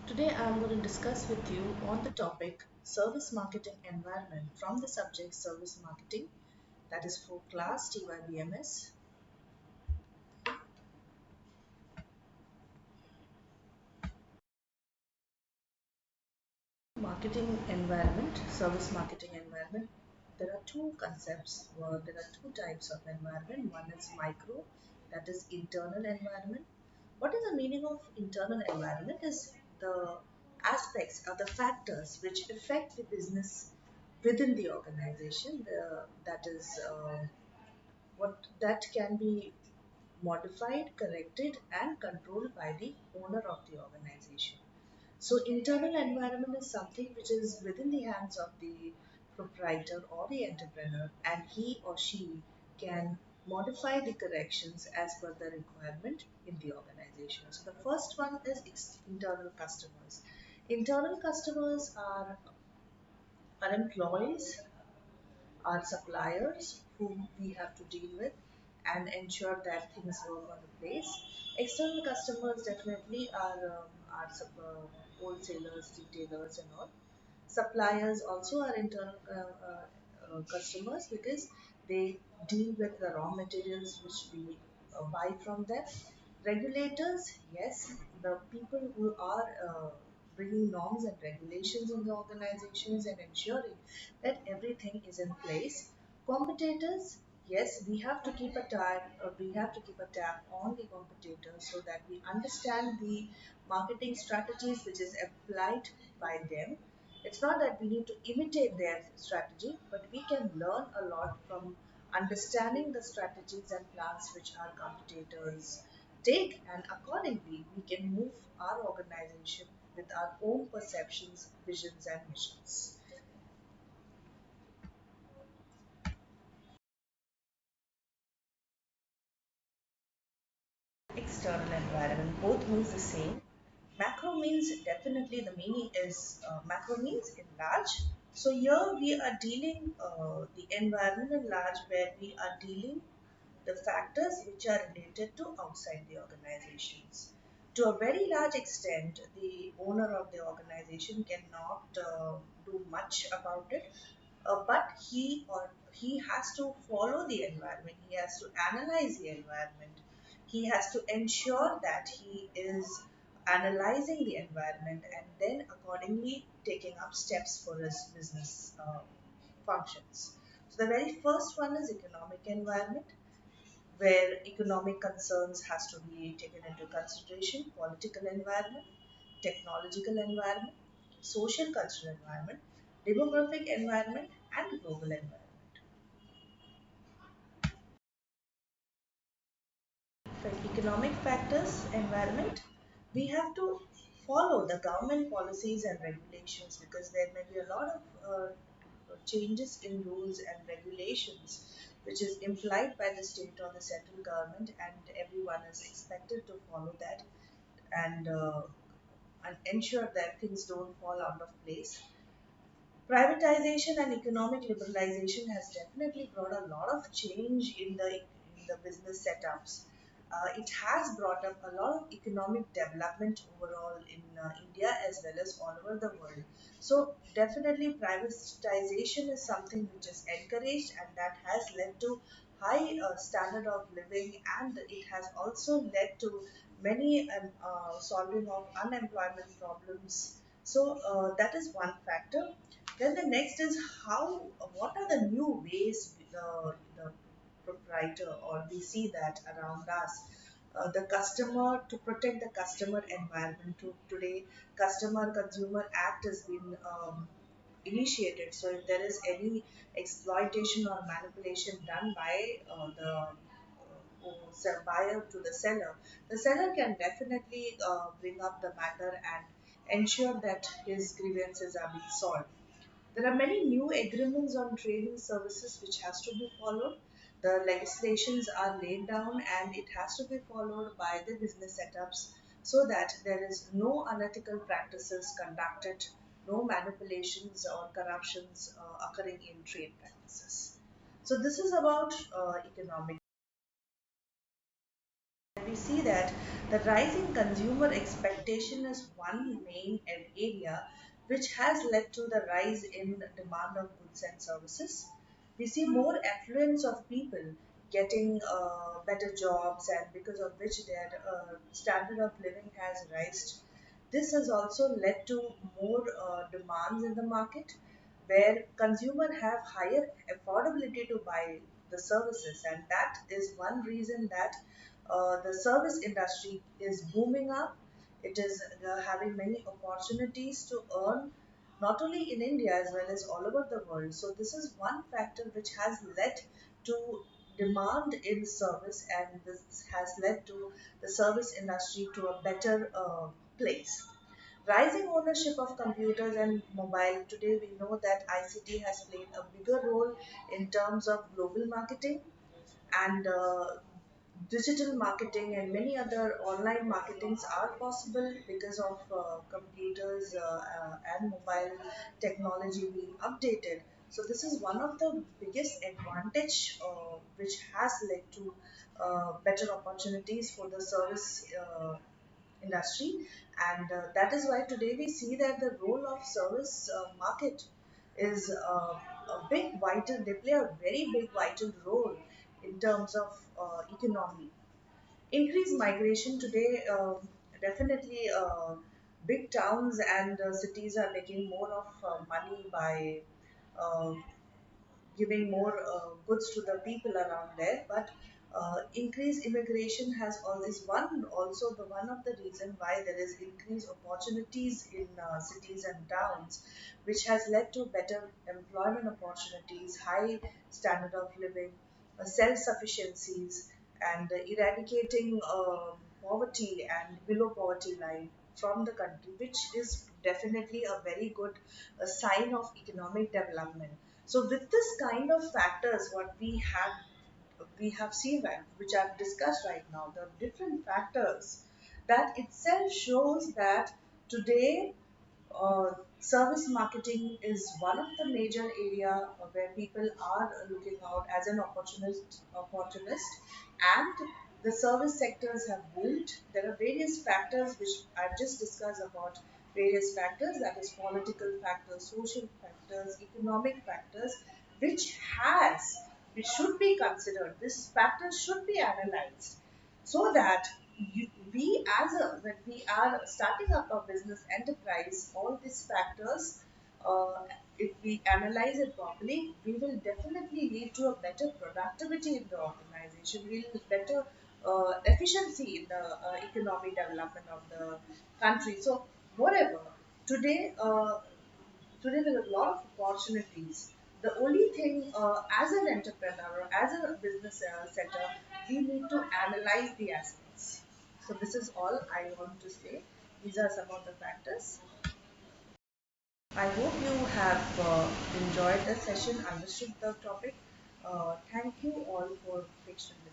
Today I am going to discuss with you on the topic service marketing environment from the subject service marketing, that is for class TYBMS. Marketing environment, service marketing environment. There are two concepts, there are two types of environment. One is micro, that is internal environment. What is the meaning of internal environment? Is the aspects or the factors which affect the business within the organization. That is what that can be modified, corrected, and controlled by the owner of the organization. So internal environment is something which is within the hands of the proprietor or the entrepreneur, and he or she can modify the corrections as per the requirement in the organization. So the first one is internal customers. Internal customers are employees, are suppliers whom we have to deal with and ensure that things work on the place. External customers definitely wholesalers, retailers, and all. Suppliers also are internal customers because they deal with the raw materials which we buy from them. Regulators, yes, the people who are bringing norms and regulations in the organizations and ensuring that everything is in place. Competitors, yes, we have to keep a tab on the competitors so that we understand the marketing strategies which is applied by them. It's not that we need to imitate their strategy, but we can learn a lot from understanding the strategies and plans which our competitors take, and accordingly, we can move our organization with our own perceptions, visions, and missions. External environment both means the same. Macro means definitely the meaning is macro means in large. So here we are dealing the environment in large, where we are dealing the factors which are related to outside the organizations. To a very large extent, the owner of the organization cannot do much about it, but he has to follow the environment. He has to analyze the environment. He has to ensure that he is analyzing the environment and then accordingly taking up steps for his business functions. So the very first one is economic environment, where economic concerns has to be taken into consideration, political environment, technological environment, social cultural environment, demographic environment, and global environment. For economic factors, environment, we have to follow the government policies and regulations, because there may be a lot of changes in rules and regulations which is implied by the state or the central government, and everyone is expected to follow that and ensure that things don't fall out of place. Privatization and economic liberalization has definitely brought a lot of change in the business setups. It has brought up a lot of economic development overall in India as well as all over the world. So definitely privatization is something which is encouraged, and that has led to high standard of living, and it has also led to many solving of unemployment problems. So that is one factor. Then the next is what are the new ways the proprietor, or we see that around us. The customer, to protect the customer environment. Today, Customer Consumer Act has been initiated. So if there is any exploitation or manipulation done by the buyer to the seller can definitely bring up the matter and ensure that his grievances are being solved. There are many new agreements on trading services which has to be followed. The legislations are laid down and it has to be followed by the business setups, so that there is no unethical practices conducted, no manipulations or corruptions occurring in trade practices. So this is about economic. we see that the rising consumer expectation is one main area which has led to the rise in demand of goods and services. We see more affluence of people getting better jobs, and because of which their standard of living has risen. This has also led to more demands in the market, where consumer have higher affordability to buy the services, and that is one reason that the service industry is booming up. It is having many opportunities to earn, not only in India as well as all over the world. So this is one factor which has led to demand in service, and this has led to the service industry to a better place. Rising ownership of computers and mobile. Today we know that ICT has played a bigger role in terms of global marketing, and digital marketing and many other online marketings are possible because of computers and mobile technology being updated. So this is one of the biggest advantage which has led to better opportunities for the service industry, and that is why today we see that the role of service market is a big vital, they play a very big vital role in terms of economy. Increased migration today, definitely big towns and cities are making more of money by uh, giving more goods to the people around there. But increased immigration has always one also the one of the reason why there is increased opportunities in cities and towns, which has led to better employment opportunities, high standard of living, self sufficiencies, and eradicating poverty and below poverty line from the country, which is definitely a very good sign of economic development. So with this kind of factors, what we have seen that which I've discussed right now, the different factors, that itself shows that today uh, service marketing is one of the major area where people are looking out as an opportunist, and the service sectors have boomed. There are various factors which I've just discussed about, various factors, that is political factors, social factors, economic factors, which has which should be considered. These factors should be analyzed so that we as a when we are starting up a business enterprise, all these factors, uh, if we analyze it properly, we will definitely lead to a better productivity in the organization, will better efficiency in the economic development of the country. So moreover, today today there are a lot of opportunities. The only thing, as an entrepreneur or as a business setter, we need to analyze the aspects. So this is all I want to say. These are some of the factors. I hope you have enjoyed the session, understood the topic. Thank you all for patiently.